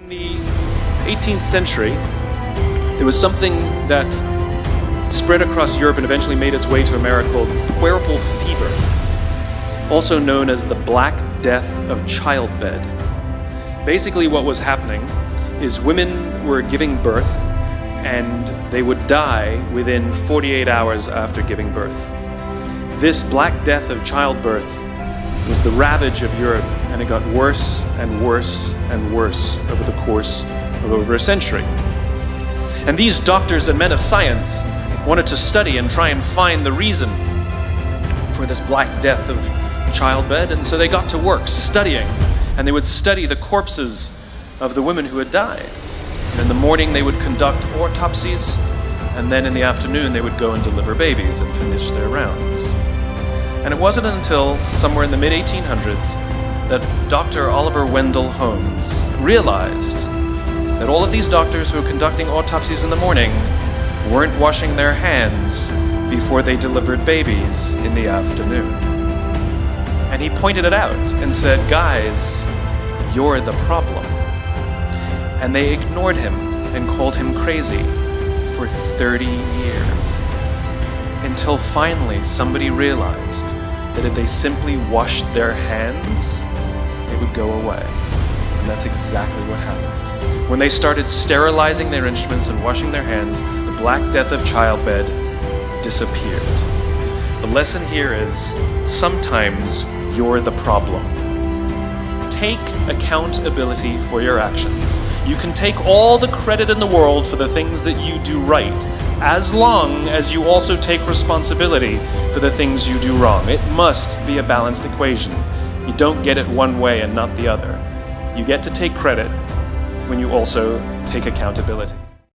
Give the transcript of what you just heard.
In the 18th century, there was something that spread across Europe and eventually made its way to America called puerperal fever, also known as the Black Death of childbed. Basically what was happening is women were giving birth and they would die within 48 hours after giving birth. This Black Death of childbirth was the ravage of Europe, and it got worse and worse and worse over the course of over a century. And these doctors and men of science wanted to study and try and find the reason for this Black Death of childbed, and so they got to work studying, and they would study the corpses of the women who had died. And in the morning they would conduct autopsies, and then in the afternoon they would go and deliver babies and finish their rounds. And it wasn't until somewhere in the mid-1800s that Dr. Oliver Wendell Holmes realized that all of these doctors who were conducting autopsies in the morning weren't washing their hands before they delivered babies in the afternoon. And he pointed it out and said, "Guys, you're the problem." And they ignored him and called him crazy for 30 years. Until finally somebody realized that if they simply washed their hands, it would go away. And that's exactly what happened. When they started sterilizing their instruments and washing their hands, the Black Death of childbed disappeared. The lesson here is, sometimes you're the problem. Take accountability for your actions. You can take all the credit in the world for the things that you do right, as long as you also take responsibility for the things you do wrong. It must be a balanced equation. You don't get it one way and not the other. You get to take credit when you also take accountability.